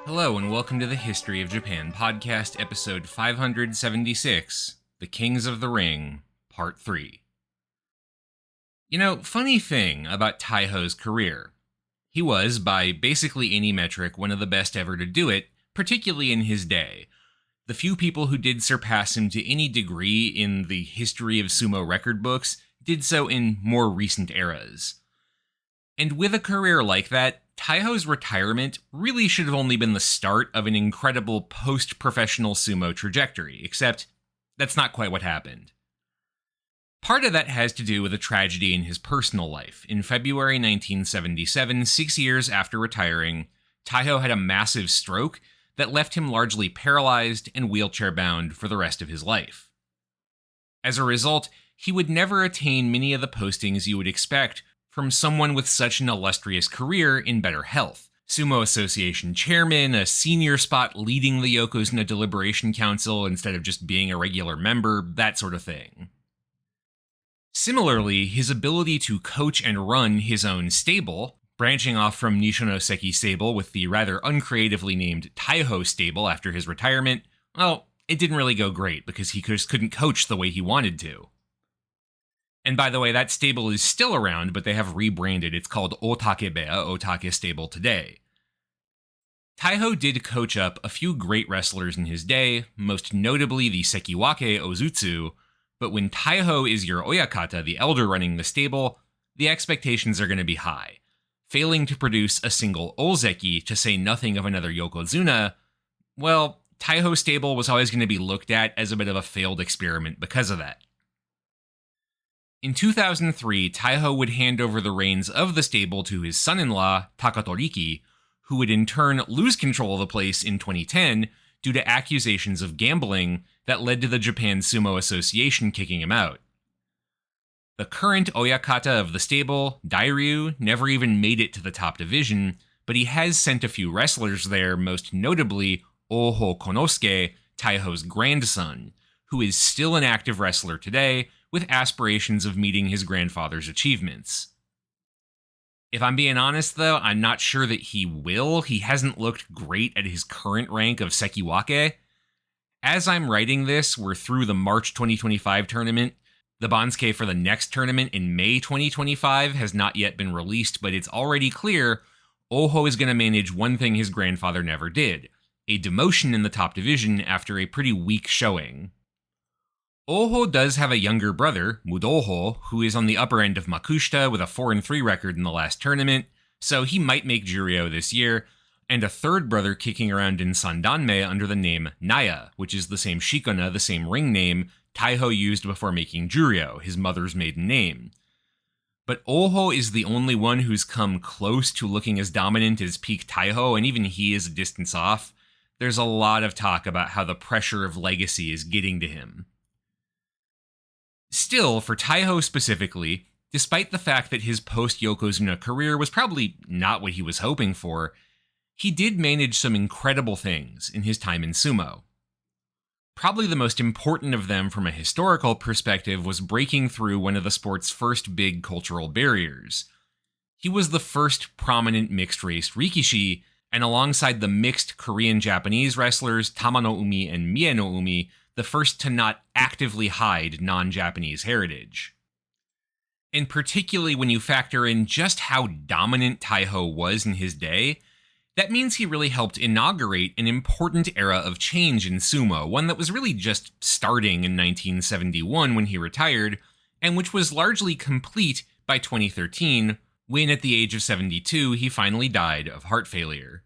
Hello and welcome to the History of Japan podcast, episode 576, The Kings of the Ring, part 3. Funny thing about Taiho's career. He was, by basically any metric, one of the best ever to do it, particularly in his day. The few people who did surpass him to any degree in the history of sumo record books did so in more recent eras. And with a career like that, Taiho's retirement really should have only been the start of an incredible post-professional sumo trajectory, except that's not quite what happened. Part of that has to do with a tragedy in his personal life. In February 1977, 6 years after retiring, Taiho had a massive stroke that left him largely paralyzed and wheelchair-bound for the rest of his life. As a result, he would never attain many of the postings you would expect from someone with such an illustrious career in better health. Sumo Association chairman, a senior spot leading the Yokozuna Deliberation Council instead of just being a regular member, that sort of thing. Similarly, his ability to coach and run his own stable, branching off from Nishonoseki Stable with the rather uncreatively named Taiho Stable after his retirement, well, it didn't really go great because he just couldn't coach the way he wanted to. And by the way, that stable is still around, but they have rebranded. It's called Otakebeya, Otake Stable today. Taiho did coach up a few great wrestlers in his day, most notably the Sekiwake Ozutsu, but when Taiho is your Oyakata, the elder running the stable, the expectations are going to be high. Failing to produce a single Ozeki, to say nothing of another Yokozuna, well, Taiho Stable was always going to be looked at as a bit of a failed experiment because of that. In 2003, Taiho would hand over the reins of the stable to his son-in-law, Takatoriki, who would in turn lose control of the place in 2010 due to accusations of gambling that led to the Japan Sumo Association kicking him out. The current Oyakata of the stable, Dairyu, never even made it to the top division, but he has sent a few wrestlers there, most notably Oho Konosuke, Taiho's grandson, who is still an active wrestler today, with aspirations of meeting his grandfather's achievements. If I'm being honest, though, I'm not sure that he will. He hasn't looked great at his current rank of Sekiwake. As I'm writing this, we're through the March 2025 tournament. The Bansuke for the next tournament in May 2025 has not yet been released, but it's already clear Oho is going to manage one thing his grandfather never did, a demotion in the top division after a pretty weak showing. Oho does have a younger brother, Mudoho, who is on the upper end of Makushita with a 4-3 record in the last tournament, so he might make Juryo this year, and a third brother kicking around in Sandanme under the name Naya, which is the same shikona, the same ring name, Taiho used before making Juryo, his mother's maiden name. But Oho is the only one who's come close to looking as dominant as peak Taiho, and even he is a distance off. There's a lot of talk about how the pressure of legacy is getting to him. Still, for Taiho specifically, despite the fact that his post-Yokozuna career was probably not what he was hoping for, he did manage some incredible things in his time in sumo. Probably the most important of them from a historical perspective was breaking through one of the sport's first big cultural barriers. He was the first prominent mixed-race rikishi, and alongside the mixed Korean-Japanese wrestlers Tamano Umi and Mie no Umi, the first to not actively hide non-Japanese heritage. And particularly when you factor in just how dominant Taiho was in his day, that means he really helped inaugurate an important era of change in sumo, one that was really just starting in 1971 when he retired, and which was largely complete by 2013, when at the age of 72 he finally died of heart failure.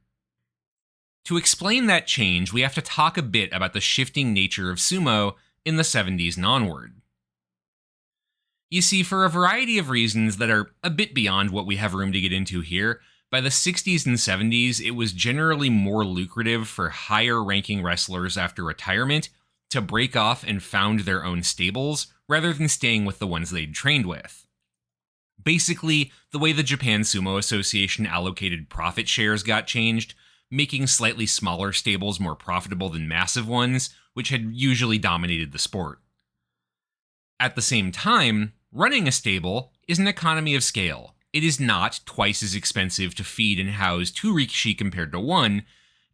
To explain that change, we have to talk a bit about the shifting nature of sumo in the 70s and onward. You see, for a variety of reasons that are a bit beyond what we have room to get into here, by the 60s and 70s, it was generally more lucrative for higher-ranking wrestlers after retirement to break off and found their own stables, rather than staying with the ones they'd trained with. Basically, the way the Japan Sumo Association allocated profit shares got changed, making slightly smaller stables more profitable than massive ones, which had usually dominated the sport. At the same time, running a stable is an economy of scale. It is not twice as expensive to feed and house 2 rikishi compared to 1,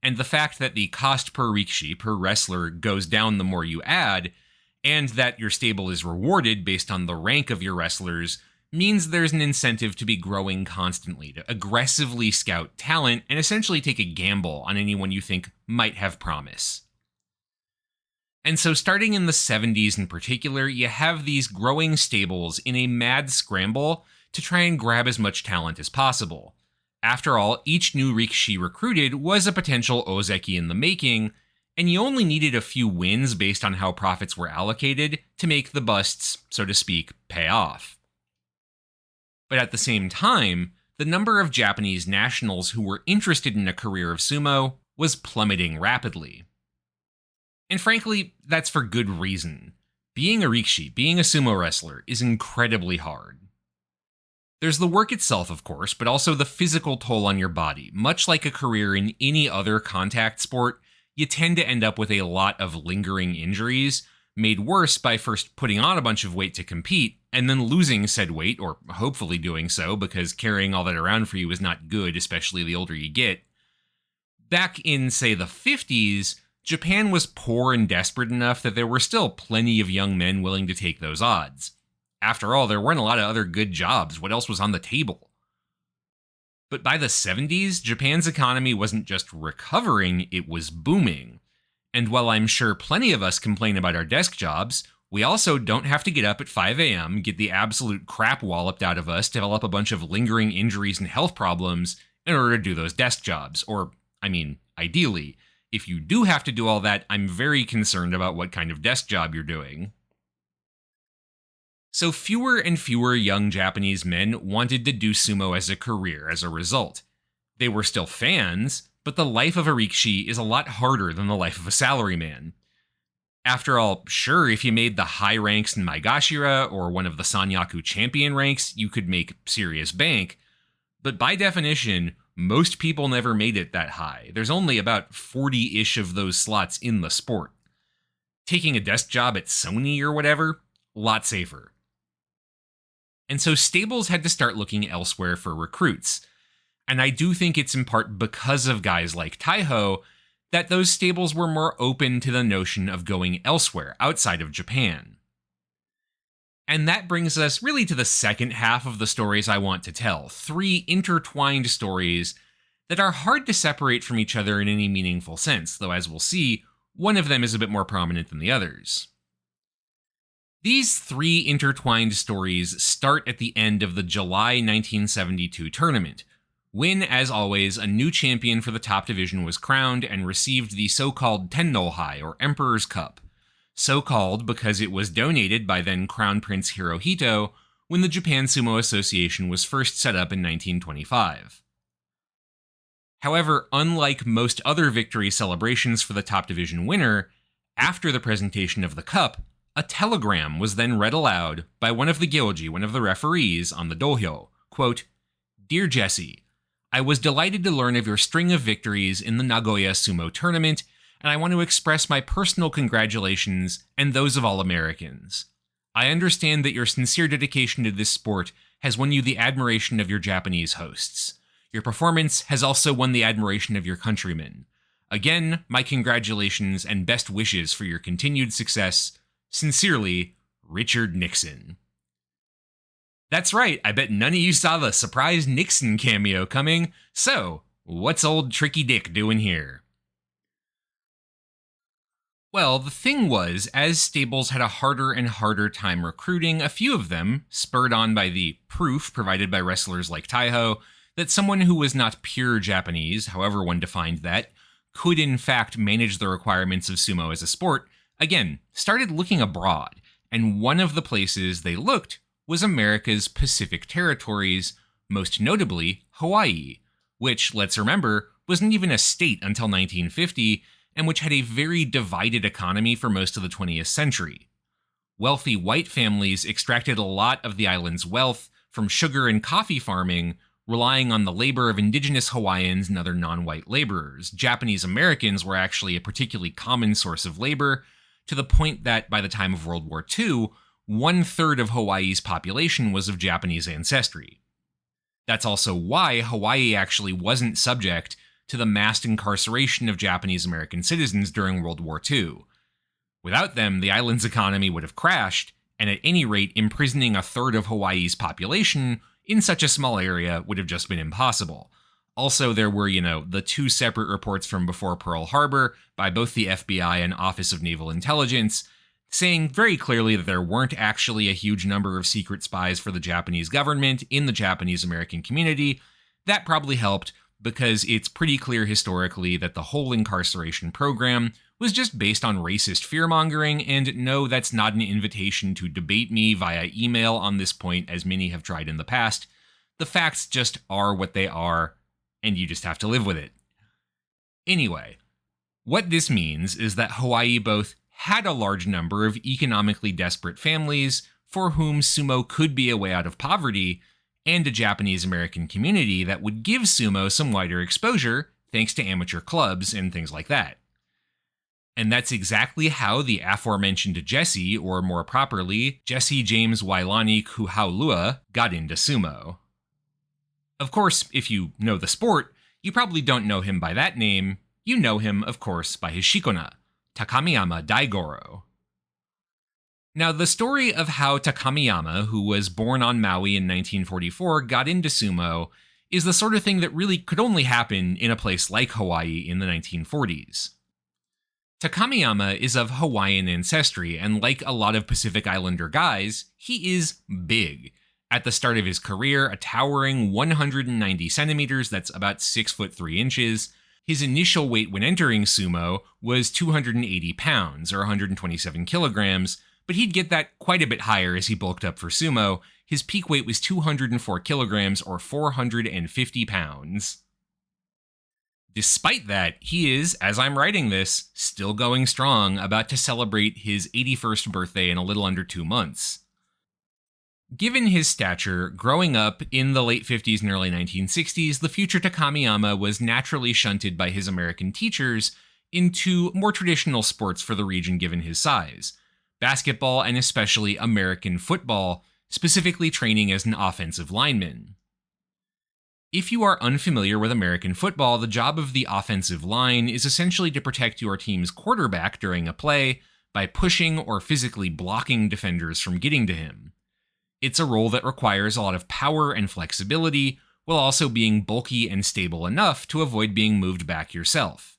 and the fact that the cost per rikishi, per wrestler, goes down the more you add, and that your stable is rewarded based on the rank of your wrestlers, means there's an incentive to be growing constantly, to aggressively scout talent and essentially take a gamble on anyone you think might have promise. And so starting in the 70s in particular, you have these growing stables in a mad scramble to try and grab as much talent as possible. After all, each new rikishi recruited was a potential ozeki in the making, and you only needed a few wins based on how profits were allocated to make the busts, so to speak, pay off. But at the same time, the number of Japanese nationals who were interested in a career of sumo was plummeting rapidly. And frankly, that's for good reason. Being a rikishi, being a sumo wrestler, is incredibly hard. There's the work itself, of course, but also the physical toll on your body. Much like a career in any other contact sport, you tend to end up with a lot of lingering injuries, made worse by first putting on a bunch of weight to compete, and then losing said weight, or hopefully doing so, because carrying all that around for you is not good, especially the older you get. Back in, say, the 50s, Japan was poor and desperate enough that there were still plenty of young men willing to take those odds. After all, there weren't a lot of other good jobs. What else was on the table? But by the 70s, Japan's economy wasn't just recovering, it was booming. And while I'm sure plenty of us complain about our desk jobs, we also don't have to get up at 5 a.m., get the absolute crap walloped out of us, develop a bunch of lingering injuries and health problems in order to do those desk jobs. Or, ideally. If you do have to do all that, I'm very concerned about what kind of desk job you're doing. So fewer and fewer young Japanese men wanted to do sumo as a career as a result. They were still fans, but the life of a rikishi is a lot harder than the life of a salaryman. After all, sure, if you made the high ranks in Maegashira or one of the Sanyaku champion ranks, you could make serious bank, but by definition, most people never made it that high. There's only about 40-ish of those slots in the sport. Taking a desk job at Sony or whatever, a lot safer. And so stables had to start looking elsewhere for recruits. And I do think it's in part because of guys like Taiho that those stables were more open to the notion of going elsewhere, outside of Japan. And that brings us really to the second half of the stories I want to tell. 3 intertwined stories that are hard to separate from each other in any meaningful sense, though as we'll see, one of them is a bit more prominent than the others. These 3 intertwined stories start at the end of the July 1972 tournament, when, as always, a new champion for the top division was crowned and received the so-called Tennohai, or Emperor's Cup. So-called because it was donated by then Crown Prince Hirohito when the Japan Sumo Association was first set up in 1925. However, unlike most other victory celebrations for the top division winner, after the presentation of the cup, a telegram was then read aloud by one of the gyoji, one of the referees, on the dohyo. Quote, "Dear Jesse, I was delighted to learn of your string of victories in the Nagoya Sumo Tournament, and I want to express my personal congratulations and those of all Americans. I understand that your sincere dedication to this sport has won you the admiration of your Japanese hosts. Your performance has also won the admiration of your countrymen. Again, my congratulations and best wishes for your continued success. Sincerely, Richard Nixon." That's right, I bet none of you saw the surprise Nixon cameo coming, so what's old Tricky Dick doing here? Well, the thing was, as stables had a harder and harder time recruiting, a few of them, spurred on by the proof provided by wrestlers like Taiho, that someone who was not pure Japanese, however one defined that, could in fact manage the requirements of sumo as a sport, again, started looking abroad, and one of the places they looked was America's Pacific territories, most notably Hawaii, which, let's remember, wasn't even a state until 1950, and which had a very divided economy for most of the 20th century. Wealthy white families extracted a lot of the island's wealth from sugar and coffee farming, relying on the labor of indigenous Hawaiians and other non-white laborers. Japanese Americans were actually a particularly common source of labor, to the point that by the time of World War II, 1/3 of Hawaii's population was of Japanese ancestry. That's also why Hawaii actually wasn't subject to the massed incarceration of Japanese American citizens during World War II. Without them, the island's economy would have crashed, and at any rate, imprisoning a third of Hawaii's population in such a small area would have just been impossible. Also, there were, the two separate reports from before Pearl Harbor by both the FBI and Office of Naval Intelligence, saying very clearly that there weren't actually a huge number of secret spies for the Japanese government in the Japanese American community. That probably helped, because it's pretty clear historically that the whole incarceration program was just based on racist fear-mongering, and no, that's not an invitation to debate me via email on this point, as many have tried in the past. The facts just are what they are, and you just have to live with it. Anyway, what this means is that Hawaii both had a large number of economically desperate families for whom sumo could be a way out of poverty, and a Japanese American community that would give sumo some wider exposure thanks to amateur clubs and things like that. And that's exactly how the aforementioned Jesse, or more properly, Jesse James Wailani Kuhaulua, got into sumo. Of course, if you know the sport, you probably don't know him by that name. You know him, of course, by his shikona, Takamiyama Daigoro. Now, the story of how Takamiyama, who was born on Maui in 1944, got into sumo is the sort of thing that really could only happen in a place like Hawaii in the 1940s. Takamiyama is of Hawaiian ancestry, and like a lot of Pacific Islander guys, he is big. At the start of his career, a towering 190 centimeters, that's about 6 foot 3 inches. His initial weight when entering sumo was 280 pounds, or 127 kilograms, but he'd get that quite a bit higher as he bulked up for sumo. His peak weight was 204 kilograms, or 450 pounds. Despite that, he is, as I'm writing this, still going strong, about to celebrate his 81st birthday in a little under 2 months. Given his stature, growing up in the late 50s and early 1960s, the future Takamiyama was naturally shunted by his American teachers into more traditional sports for the region given his size. Basketball and especially American football, specifically training as an offensive lineman. If you are unfamiliar with American football, the job of the offensive line is essentially to protect your team's quarterback during a play by pushing or physically blocking defenders from getting to him. It's a role that requires a lot of power and flexibility, while also being bulky and stable enough to avoid being moved back yourself.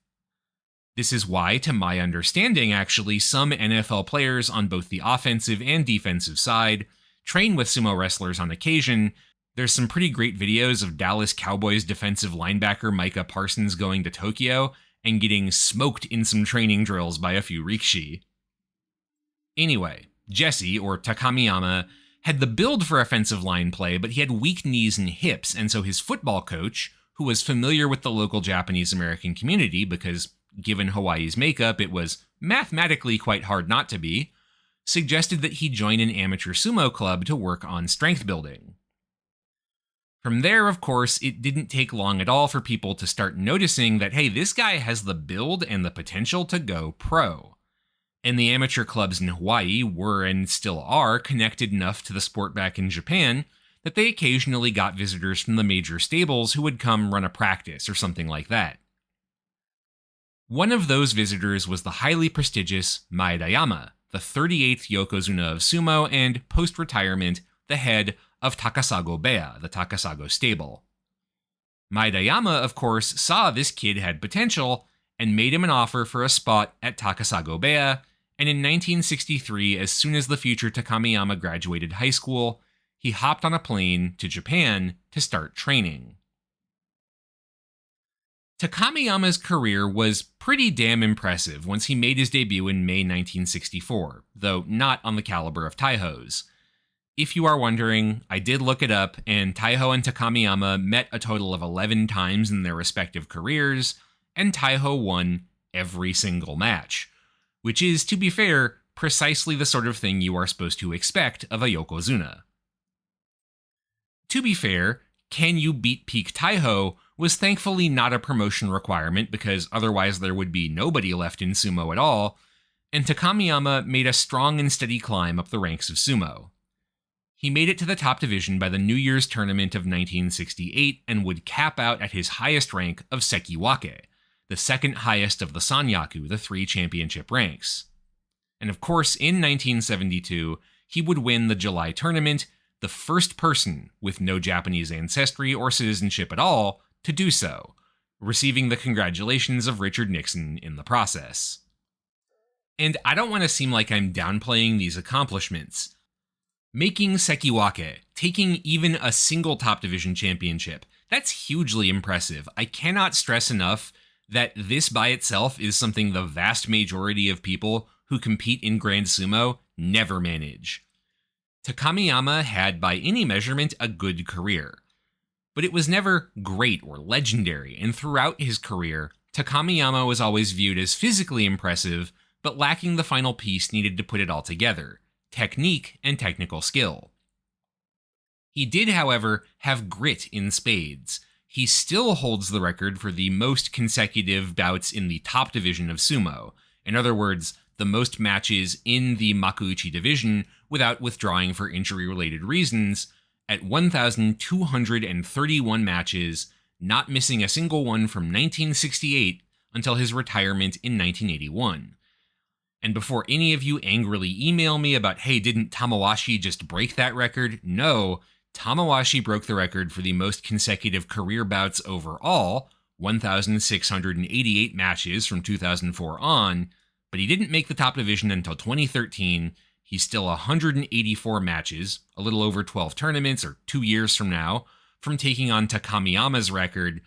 This is why, to my understanding actually, some NFL players on both the offensive and defensive side train with sumo wrestlers on occasion. There's some pretty great videos of Dallas Cowboys defensive linebacker Micah Parsons going to Tokyo and getting smoked in some training drills by a few rikishi. Anyway, Jesse, or Takamiyama, had the build for offensive line play, but he had weak knees and hips, and so his football coach, who was familiar with the local Japanese American community because, given Hawaii's makeup, it was mathematically quite hard not to be, suggested that he join an amateur sumo club to work on strength building. From there, of course, it didn't take long at all for people to start noticing that, hey, this guy has the build and the potential to go pro. And the amateur clubs in Hawaii were, and still are, connected enough to the sport back in Japan that they occasionally got visitors from the major stables who would come run a practice or something like that. One of those visitors was the highly prestigious Maedayama, the 38th yokozuna of sumo and, post-retirement, the head of Takasago Beya, the Takasago stable. Maedayama, of course, saw this kid had potential and made him an offer for a spot at Takasago Beya, and in 1963, as soon as the future Takamiyama graduated high school, he hopped on a plane to Japan to start training. Takamiyama's career was pretty damn impressive once he made his debut in May 1964, though not on the caliber of Taiho's. If you are wondering, I did look it up, and Taiho and Takamiyama met a total of 11 times in their respective careers, and Taiho won every single match. Which is, to be fair, precisely the sort of thing you are supposed to expect of a yokozuna. To be fair, can you beat peak Taiho was thankfully not a promotion requirement because otherwise there would be nobody left in sumo at all, and Takamiyama made a strong and steady climb up the ranks of sumo. He made it to the top division by the New Year's tournament of 1968 and would cap out at his highest rank of Sekiwake, the second highest of the Sanyaku, the 3 championship ranks. And of course, in 1972, he would win the July tournament, the first person with no Japanese ancestry or citizenship at all to do so, receiving the congratulations of Richard Nixon in the process. And I don't want to seem like I'm downplaying these accomplishments. Making Sekiwake, taking even a single top division championship, that's hugely impressive. I cannot stress enough that this by itself is something the vast majority of people who compete in Grand Sumo never manage. Takamiyama had, by any measurement, a good career. But it was never great or legendary, and throughout his career, Takamiyama was always viewed as physically impressive, but lacking the final piece needed to put it all together: technique and technical skill. He did, however, have grit in spades. He still holds the record for the most consecutive bouts in the top division of sumo. In other words, the most matches in the Makuuchi division without withdrawing for injury-related reasons, at 1,231 matches, not missing a single one from 1968 until his retirement in 1981. And before any of you angrily email me about, hey, didn't Tamawashi just break that record? No, Tamawashi broke the record for the most consecutive career bouts overall, 1,688 matches from 2004 on, but he didn't make the top division until 2013. He's still 184 matches, a little over 12 tournaments, or 2 years from now, from taking on Takamiyama's record.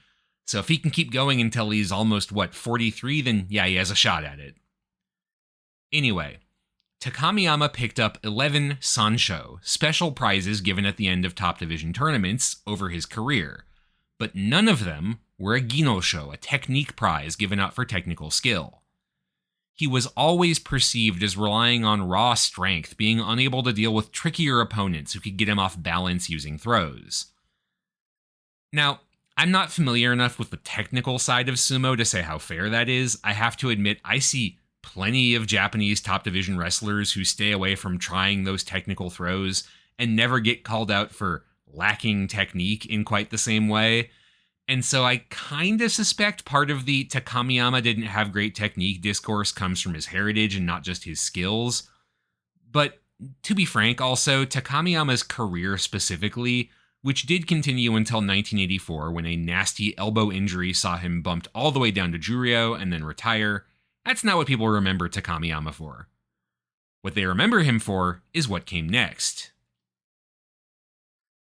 So if he can keep going until he's almost, 43, then yeah, he has a shot at it. Anyway, Takamiyama picked up 11 sansho, special prizes given at the end of top division tournaments, over his career, but none of them were a ginosho, a technique prize given out for technical skill. He was always perceived as relying on raw strength, being unable to deal with trickier opponents who could get him off balance using throws. Now, I'm not familiar enough with the technical side of sumo to say how fair that is. I have to admit, I see plenty of Japanese top division wrestlers who stay away from trying those technical throws and never get called out for lacking technique in quite the same way. And so I kind of suspect part of the Takamiyama didn't have great technique discourse comes from his heritage and not just his skills. But to be frank, also, Takamiyama's career specifically, which did continue until 1984 when a nasty elbow injury saw him bumped all the way down to Juryo and then retire, that's not what people remember Takamiyama for. What they remember him for is what came next.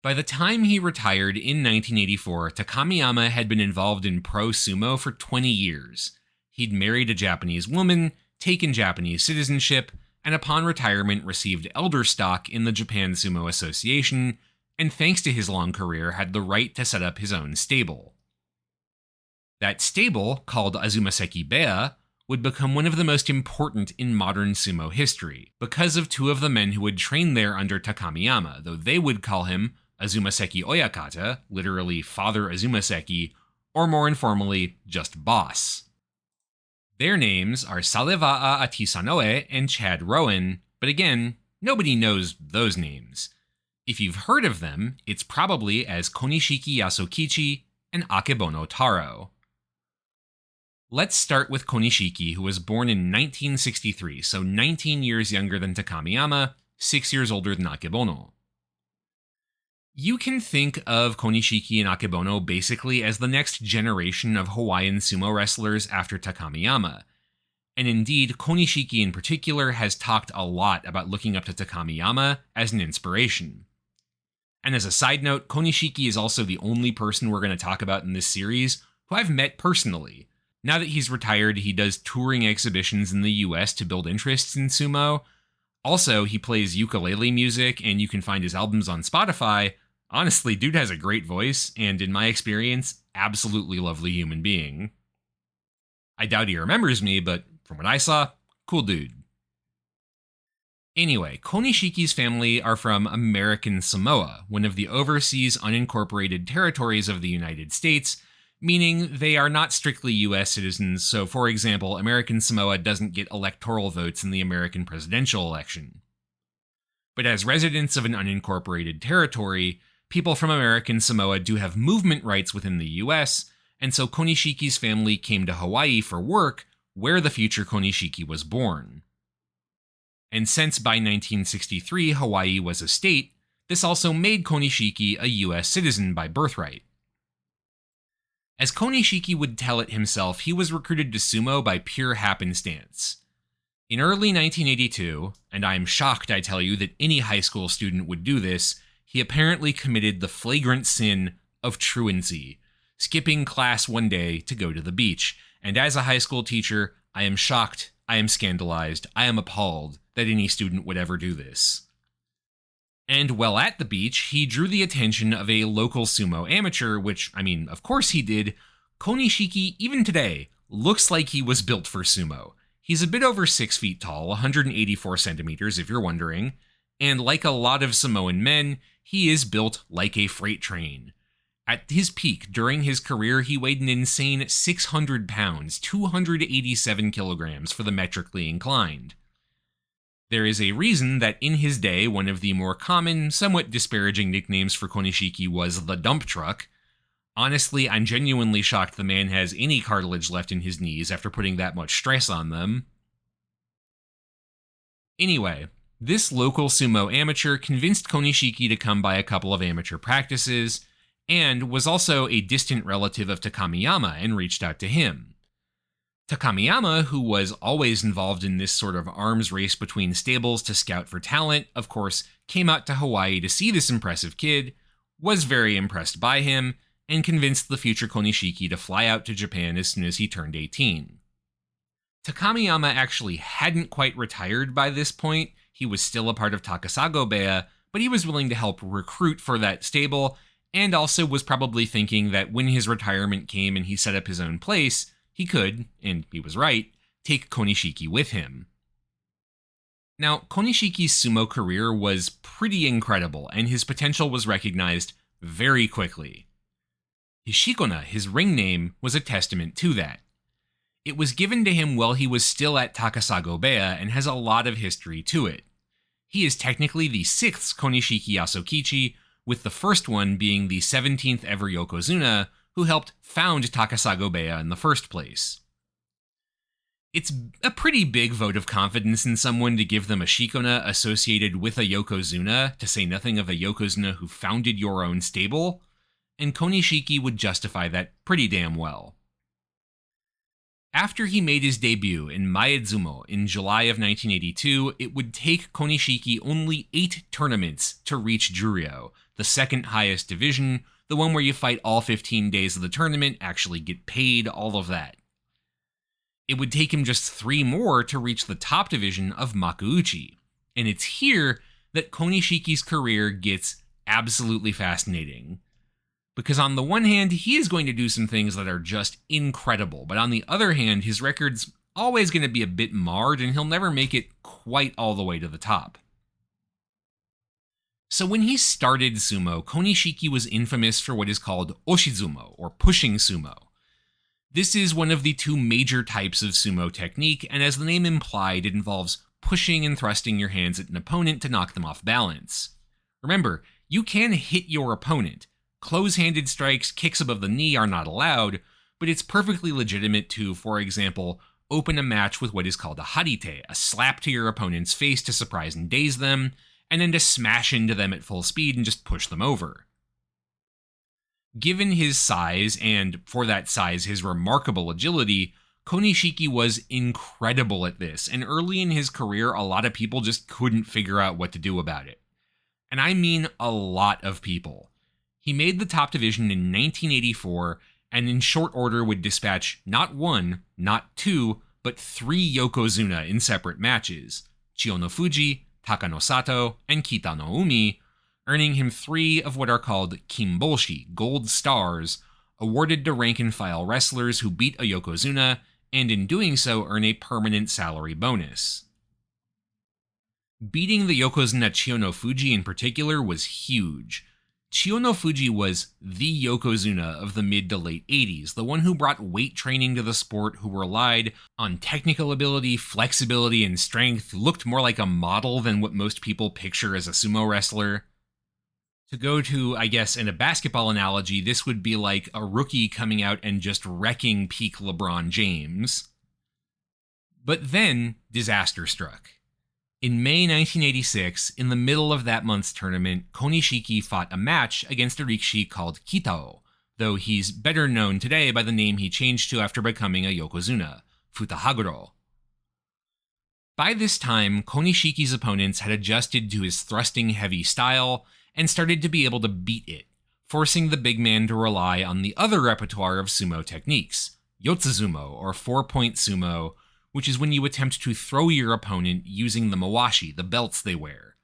By the time he retired in 1984, Takamiyama had been involved in pro sumo for 20 years. He'd married a Japanese woman, taken Japanese citizenship, and upon retirement received elder stock in the Japan Sumo Association, and thanks to his long career had the right to set up his own stable. That stable, called Azumaseki Bea, would become one of the most important in modern sumo history, because of 2 of the men who would train there under Takamiyama, though they would call him Azumaseki Oyakata, literally Father Azumaseki, or more informally, just Boss. Their names are Saleva'a Atisanoe and Chad Rowan, but again, nobody knows those names. If you've heard of them, it's probably as Konishiki Yasokichi and Akebono Taro. Let's start with Konishiki, who was born in 1963, so 19 years younger than Takamiyama, 6 years older than Akebono. You can think of Konishiki and Akebono basically as the next generation of Hawaiian sumo wrestlers after Takamiyama. And indeed, Konishiki in particular has talked a lot about looking up to Takamiyama as an inspiration. And as a side note, Konishiki is also the only person we're going to talk about in this series who I've met personally. Now that he's retired, he does touring exhibitions in the US to build interests in sumo. Also, he plays ukulele music, and you can find his albums on Spotify. Honestly, dude has a great voice, and in my experience, absolutely lovely human being. I doubt he remembers me, but from what I saw, cool dude. Anyway, Konishiki's family are from American Samoa, one of the overseas unincorporated territories of the United States, meaning they are not strictly US citizens, so for example, American Samoa doesn't get electoral votes in the American presidential election. But as residents of an unincorporated territory, people from American Samoa do have movement rights within the US, and so Konishiki's family came to Hawaii for work, where the future Konishiki was born. And since by 1963 Hawaii was a state, this also made Konishiki a US citizen by birthright. As Konishiki would tell it himself, he was recruited to sumo by pure happenstance. In early 1982, and I am shocked I tell you that any high school student would do this, he apparently committed the flagrant sin of truancy, skipping class one day to go to the beach. And as a high school teacher, I am shocked, I am scandalized, I am appalled that any student would ever do this. And while at the beach, he drew the attention of a local sumo amateur, which, of course he did. Konishiki, even today, looks like he was built for sumo. He's a bit over 6 feet tall, 184 centimeters if you're wondering, and like a lot of Samoan men, he is built like a freight train. At his peak during his career, he weighed an insane 600 pounds, 287 kilograms for the metrically inclined. There is a reason that in his day, one of the more common, somewhat disparaging nicknames for Konishiki was the dump truck. Honestly, I'm genuinely shocked the man has any cartilage left in his knees after putting that much stress on them. Anyway, this local sumo amateur convinced Konishiki to come by a couple of amateur practices, and was also a distant relative of Takamiyama and reached out to him. Takamiyama, who was always involved in this sort of arms race between stables to scout for talent, of course, came out to Hawaii to see this impressive kid, was very impressed by him, and convinced the future Konishiki to fly out to Japan as soon as he turned 18. Takamiyama actually hadn't quite retired by this point. He was still a part of Takasago Bea, but he was willing to help recruit for that stable, and also was probably thinking that when his retirement came and he set up his own place, he could, and he was right, take Konishiki with him. Now, Konishiki's sumo career was pretty incredible, and his potential was recognized very quickly. His shikona, his ring name, was a testament to that. It was given to him while he was still at Takasago Bea and has a lot of history to it. He is technically the 6th Konishiki Yasokichi, with the first one being the 17th ever Yokozuna, who helped found Takasago Bea in the first place. It's a pretty big vote of confidence in someone to give them a shikona associated with a Yokozuna, to say nothing of a Yokozuna who founded your own stable, and Konishiki would justify that pretty damn well. After he made his debut in Maezumo in July of 1982, it would take Konishiki only 8 tournaments to reach Juryo, the second highest division, the one where you fight all 15 days of the tournament, actually get paid, all of that. It would take him just 3 more to reach the top division of Makuuchi, and it's here that Konishiki's career gets absolutely fascinating. Because on the one hand, he is going to do some things that are just incredible, but on the other hand, his record's always going to be a bit marred, and he'll never make it quite all the way to the top. So when he started sumo, Konishiki was infamous for what is called oshizumo, or pushing sumo. This is one of the 2 major types of sumo technique, and as the name implied, it involves pushing and thrusting your hands at an opponent to knock them off balance. Remember, you can hit your opponent. Close-handed strikes, kicks above the knee are not allowed, but it's perfectly legitimate to, for example, open a match with what is called a harite, a slap to your opponent's face to surprise and daze them, and then to smash into them at full speed and just push them over. Given his size, and for that size his remarkable agility, Konishiki was incredible at this, and early in his career a lot of people just couldn't figure out what to do about it. And I mean a lot of people. He made the top division in 1984, and in short order would dispatch not 1, not 2, but 3 Yokozuna in separate matches, Chiyonofuji, Takanosato, and Kitanoumi, earning him 3 of what are called kimboshi, gold stars, awarded to rank-and-file wrestlers who beat a Yokozuna, and in doing so earn a permanent salary bonus. Beating the Yokozuna Chiyonofuji in particular was huge. Chiyonofuji was the yokozuna of the mid to late 80s, the one who brought weight training to the sport, who relied on technical ability, flexibility, and strength, who looked more like a model than what most people picture as a sumo wrestler. To go to, I guess, in a basketball analogy, this would be like a rookie coming out and just wrecking peak LeBron James. But then, disaster struck. In May 1986, in the middle of that month's tournament, Konishiki fought a match against a rikishi called Kitao, though he's better known today by the name he changed to after becoming a yokozuna, Futahaguro. By this time, Konishiki's opponents had adjusted to his thrusting heavy style and started to be able to beat it, forcing the big man to rely on the other repertoire of sumo techniques, yotsuzumo, or 4-point sumo, which is when you attempt to throw your opponent using the mawashi, the belts they wear.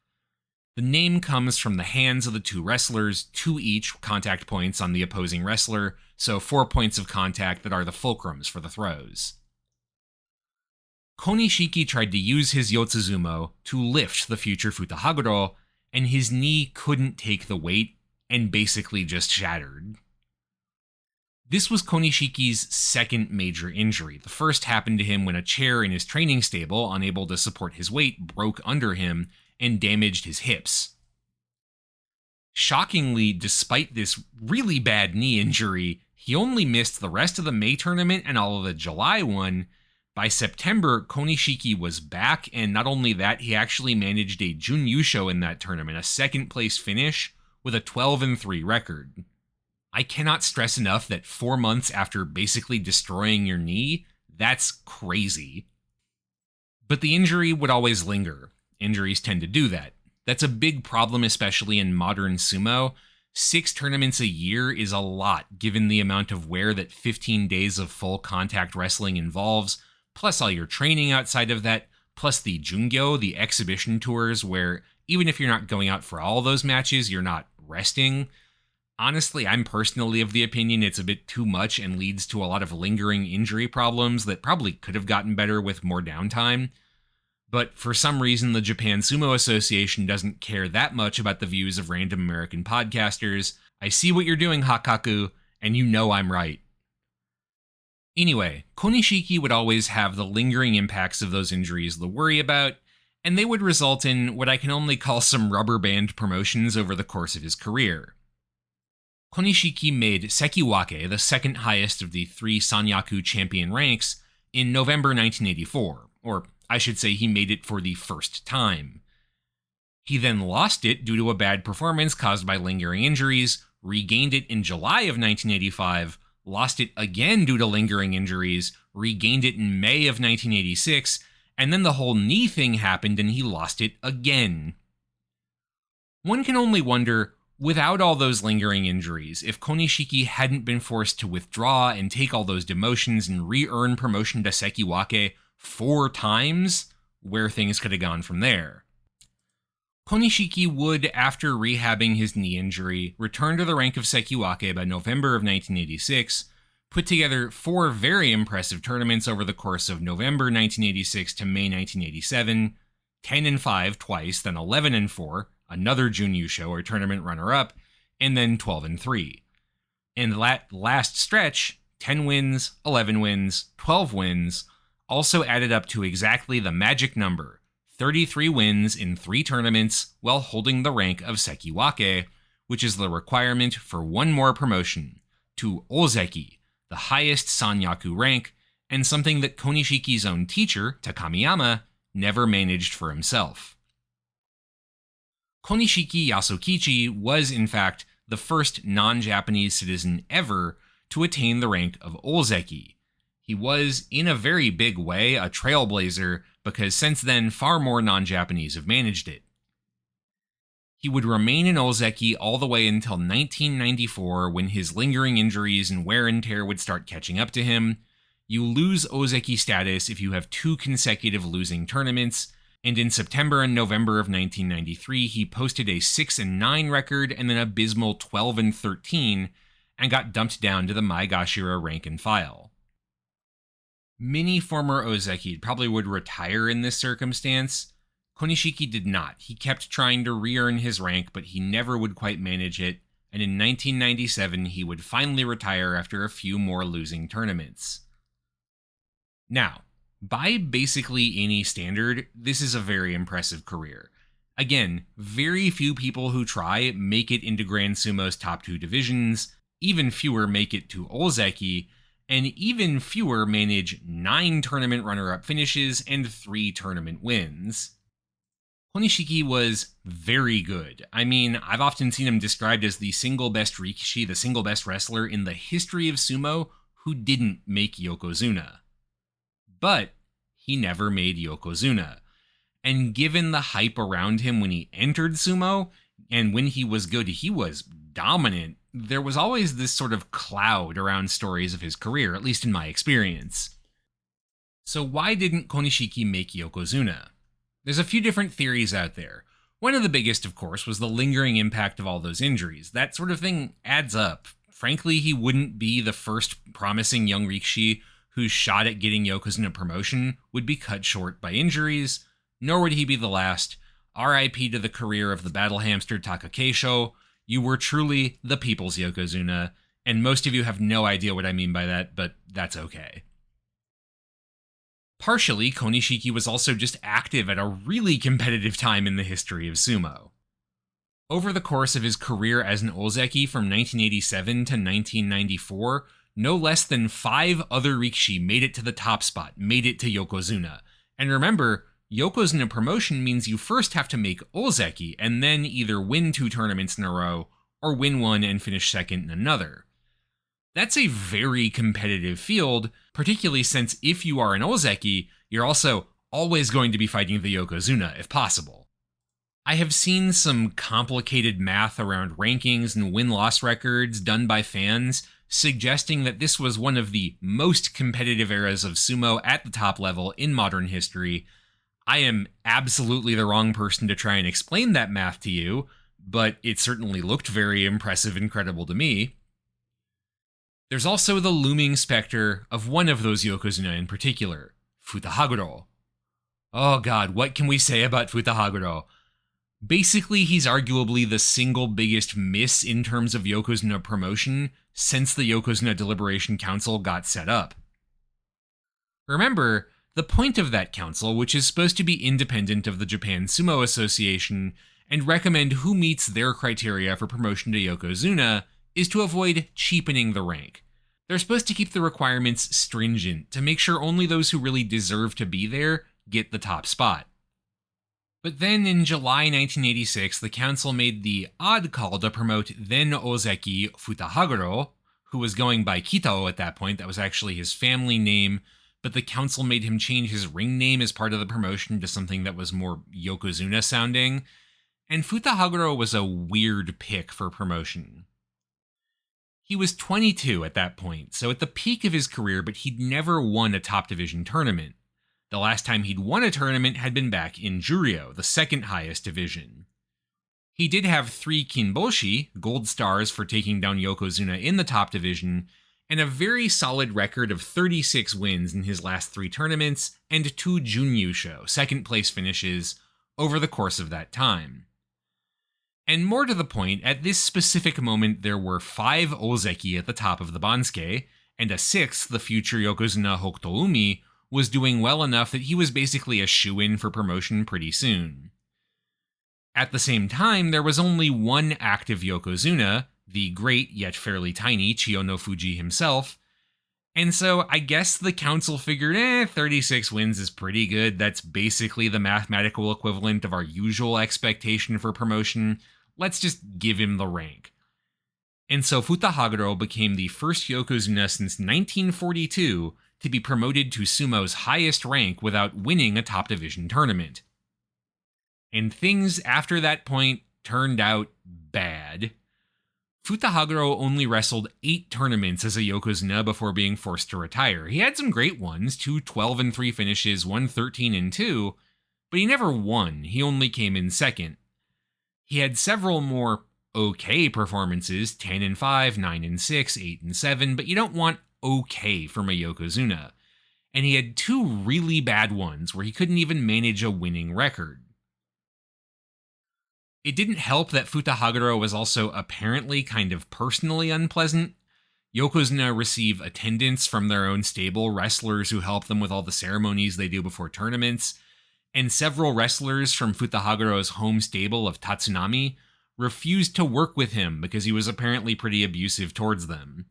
The name comes from the hands of the two wrestlers, 2 each contact points on the opposing wrestler, so 4 points of contact that are the fulcrums for the throws. Konishiki tried to use his yotsuzumo to lift the future Futahaguro, and his knee couldn't take the weight and basically just shattered. This was Konishiki's second major injury. The first happened to him when a chair in his training stable, unable to support his weight, broke under him and damaged his hips. Shockingly, despite this really bad knee injury, he only missed the rest of the May tournament and all of the July one. By September, Konishiki was back, and not only that, he actually managed a Junyusho in that tournament, a second-place finish with a 12-3 record. I cannot stress enough that 4 months after basically destroying your knee, that's crazy. But the injury would always linger. Injuries tend to do that. That's a big problem, especially in modern sumo. 6 tournaments a year is a lot, given the amount of wear that 15 days of full contact wrestling involves, plus all your training outside of that, plus the jungyo, the exhibition tours, where even if you're not going out for all those matches, you're not resting. Honestly, I'm personally of the opinion it's a bit too much and leads to a lot of lingering injury problems that probably could have gotten better with more downtime. But for some reason, the Japan Sumo Association doesn't care that much about the views of random American podcasters. I see what you're doing, Hakaku, and you know I'm right. Anyway, Konishiki would always have the lingering impacts of those injuries to worry about, and they would result in what I can only call some rubber band promotions over the course of his career. Konishiki made Sekiwake, the second highest of the 3 Sanyaku champion ranks, in November 1984, or I should say he made it for the first time. He then lost it due to a bad performance caused by lingering injuries, regained it in July of 1985, lost it again due to lingering injuries, regained it in May of 1986, and then the whole knee thing happened and he lost it again. One can only wonder, without all those lingering injuries, if Konishiki hadn't been forced to withdraw and take all those demotions and re-earn promotion to Sekiwake 4 times, where things could have gone from there. Konishiki would, after rehabbing his knee injury, return to the rank of Sekiwake by November of 1986, put together 4 very impressive tournaments over the course of November 1986 to May 1987, 10-5 twice, then 11-4, another Junyusho or tournament runner-up, and then 12-3. And that last stretch, 10 wins, 11 wins, 12 wins, also added up to exactly the magic number, 33 wins in 3 tournaments while holding the rank of Sekiwake, which is the requirement for one more promotion, to Ozeki, the highest Sanyaku rank, and something that Konishiki's own teacher, Takamiyama, never managed for himself. Konishiki Yasokichi was, in fact, the first non-Japanese citizen ever to attain the rank of Ozeki. He was, in a very big way, a trailblazer, because since then far more non-Japanese have managed it. He would remain in Ozeki all the way until 1994, when his lingering injuries and wear and tear would start catching up to him. You lose Ozeki status if you have 2 consecutive losing tournaments, and in September and November of 1993, he posted a 6-9 record and an abysmal 12-13, and got dumped down to the Maegashira rank and file. Many former Ozeki probably would retire in this circumstance. Konishiki did not. He kept trying to re-earn his rank, but he never would quite manage it, and in 1997 he would finally retire after a few more losing tournaments. Now, by basically any standard, this is a very impressive career. Again, very few people who try make it into Grand Sumo's top 2 divisions, even fewer make it to Ozeki, and even fewer manage 9 tournament runner-up finishes and 3 tournament wins. Konishiki was very good. I mean, I've often seen him described as the single best rikishi, the single best wrestler in the history of sumo who didn't make Yokozuna. But he never made Yokozuna. And given the hype around him when he entered sumo, and when he was good, he was dominant, there was always this sort of cloud around stories of his career, at least in my experience. So why didn't Konishiki make Yokozuna? There's a few different theories out there. One of the biggest, of course, was the lingering impact of all those injuries. That sort of thing adds up. Frankly, he wouldn't be the first promising young rikishi whose shot at getting Yokozuna promotion would be cut short by injuries, nor would he be the last. RIP to the career of the battle hamster Takakeisho. You were truly the people's Yokozuna, and most of you have no idea what I mean by that, but that's okay. Partially, Konishiki was also just active at a really competitive time in the history of sumo. Over the course of his career as an ozeki from 1987 to 1994, no less than 5 other rikishi made it to the top spot, made it to Yokozuna. And remember, Yokozuna promotion means you first have to make ozeki, and then either win 2 tournaments in a row, or win one and finish second in another. That's a very competitive field, particularly since if you are an ozeki, you're also always going to be fighting the Yokozuna if possible. I have seen some complicated math around rankings and win-loss records done by fans, suggesting that this was one of the most competitive eras of sumo at the top level in modern history. I am absolutely the wrong person to try and explain that math to you, but it certainly looked very impressive and credible to me. There's also the looming specter of one of those Yokozuna in particular, Futahaguro. Oh god, what can we say about Futahaguro? Basically, he's arguably the single biggest miss in terms of Yokozuna promotion since the Yokozuna Deliberation Council got set up. Remember, the point of that council, which is supposed to be independent of the Japan Sumo Association and recommend who meets their criteria for promotion to Yokozuna, is to avoid cheapening the rank. They're supposed to keep the requirements stringent to make sure only those who really deserve to be there get the top spot. But then in July 1986, the council made the odd call to promote then Ozeki Futahaguro, who was going by Kitao at that point. That was actually his family name, but the council made him change his ring name as part of the promotion to something that was more Yokozuna sounding, and Futahaguro was a weird pick for promotion. He was 22 at that point, so at the peak of his career, but he'd never won a top division tournament. The last time he'd won a tournament had been back in Juryo, the second highest division. He did have 3 Kinboshi, gold stars for taking down Yokozuna in the top division, and a very solid record of 36 wins in his last 3 tournaments and 2 Junyusho, second place finishes, over the course of that time. And more to the point, at this specific moment there were 5 ozeki at the top of the Bansuke, and a 6th, the future Yokozuna Hokutoumi, was doing well enough that he was basically a shoo-in for promotion pretty soon. At the same time, there was only one active Yokozuna, the great yet fairly tiny Chiyono Fuji himself, and so I guess the council figured, 36 wins is pretty good, that's basically the mathematical equivalent of our usual expectation for promotion, let's just give him the rank. And so Futahaguro became the first Yokozuna since 1942 to be promoted to sumo's highest rank without winning a top division tournament. And things after that point turned out bad. Futahaguro only wrestled 8 tournaments as a Yokozuna before being forced to retire. He had some great ones, 2 12-3 finishes, 1 13-2, but he never won, he only came in second. He had several more okay performances, 10-5, 9-6, 8-7, but you don't want okay from a Yokozuna. And he had 2 really bad ones where he couldn't even manage a winning record. It didn't help that Futahaguro was also apparently kind of personally unpleasant. Yokozuna receive attendance from their own stable, wrestlers who help them with all the ceremonies they do before tournaments, and several wrestlers from Futahaguro's home stable of Tatsunami refused to work with him because he was apparently pretty abusive towards them.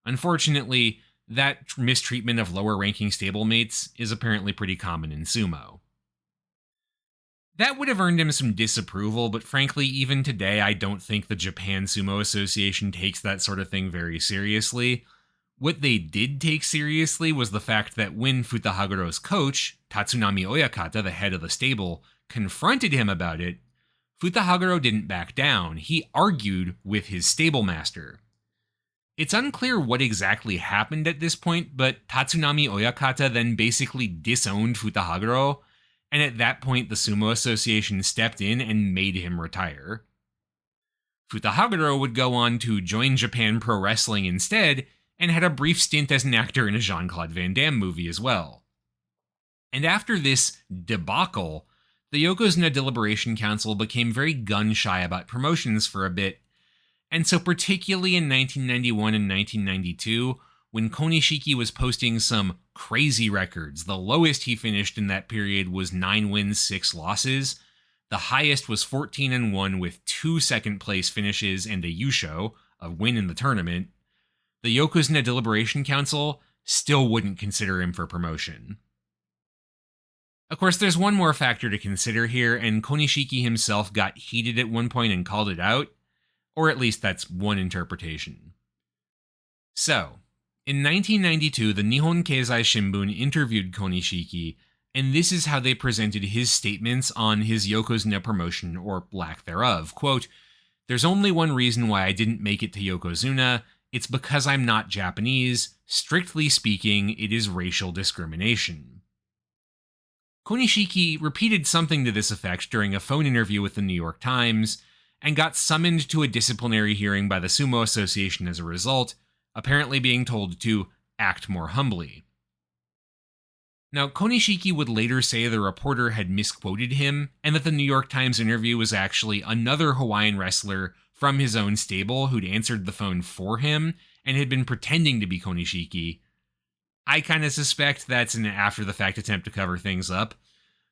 Unfortunately, that mistreatment of lower-ranking stablemates is apparently pretty common in sumo. That would have earned him some disapproval, but frankly, even today, I don't think the Japan Sumo Association takes that sort of thing very seriously. What they did take seriously was the fact that when Futahaguro's coach, Tatsunami Oyakata, the head of the stable, confronted him about it, Futahaguro didn't back down. He argued with his stablemaster. It's unclear what exactly happened at this point, but Tatsunami Oyakata then basically disowned Futahaguro, and at that point the Sumo Association stepped in and made him retire. Futahaguro would go on to join Japan Pro Wrestling instead, and had a brief stint as an actor in a Jean-Claude Van Damme movie as well. And after this debacle, the Yokozuna Deliberation Council became very gun-shy about promotions for a bit, and so particularly in 1991 and 1992, when Konishiki was posting some crazy records, the lowest he finished in that period was 9 wins, 6 losses. The highest was 14-1 with 2 second-place finishes and a Yusho, a win in the tournament. The Yokozuna Deliberation Council still wouldn't consider him for promotion. Of course, there's one more factor to consider here, and Konishiki himself got heated at one point and called it out. Or at least that's one interpretation. So, in 1992, the Nihon Keizai Shimbun interviewed Konishiki, and this is how they presented his statements on his Yokozuna promotion, or lack thereof. Quote, "There's only one reason why I didn't make it to Yokozuna. It's because I'm not Japanese. Strictly speaking, it is racial discrimination." Konishiki repeated something to this effect during a phone interview with the New York Times, and got summoned to a disciplinary hearing by the Sumo Association as a result, apparently being told to act more humbly. Now, Konishiki would later say the reporter had misquoted him, and that the New York Times interview was actually another Hawaiian wrestler from his own stable who'd answered the phone for him and had been pretending to be Konishiki. I kind of suspect that's an after-the-fact attempt to cover things up.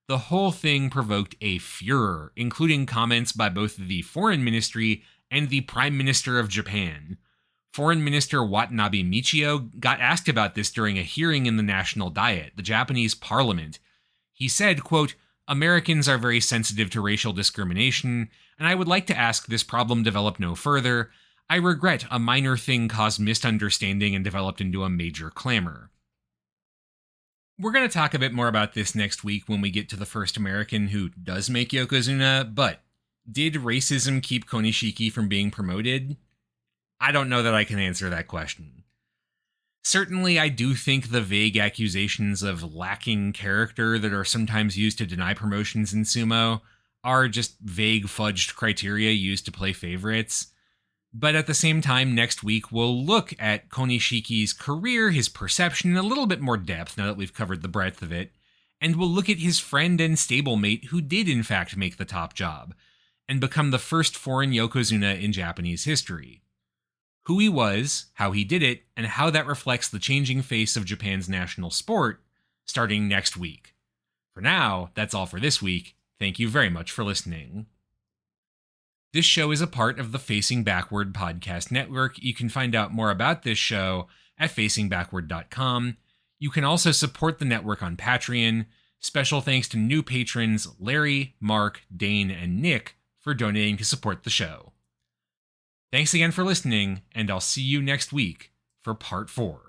The whole thing provoked a furor, including comments by both the Foreign Ministry and the Prime Minister of Japan. Foreign Minister Watanabe Michio got asked about this during a hearing in the National Diet, the Japanese parliament. He said, quote, "Americans are very sensitive to racial discrimination, and I would like to ask this problem develop no further. I regret a minor thing caused misunderstanding and developed into a major clamor." We're going to talk a bit more about this next week when we get to the first American who does make Yokozuna, but did racism keep Konishiki from being promoted? I don't know that I can answer that question. Certainly, I do think the vague accusations of lacking character that are sometimes used to deny promotions in sumo are just vague fudged criteria used to play favorites. But at the same time, next week, we'll look at Konishiki's career, his perception in a little bit more depth now that we've covered the breadth of it, and we'll look at his friend and stablemate who did in fact make the top job, and become the first foreign Yokozuna in Japanese history. Who he was, how he did it, and how that reflects the changing face of Japan's national sport, starting next week. For now, that's all for this week. Thank you very much for listening. This show is a part of the Facing Backward podcast network. You can find out more about this show at facingbackward.com. You can also support the network on Patreon. Special thanks to new patrons Larry, Mark, Dane, and Nick for donating to support the show. Thanks again for listening, and I'll see you next week for part 4.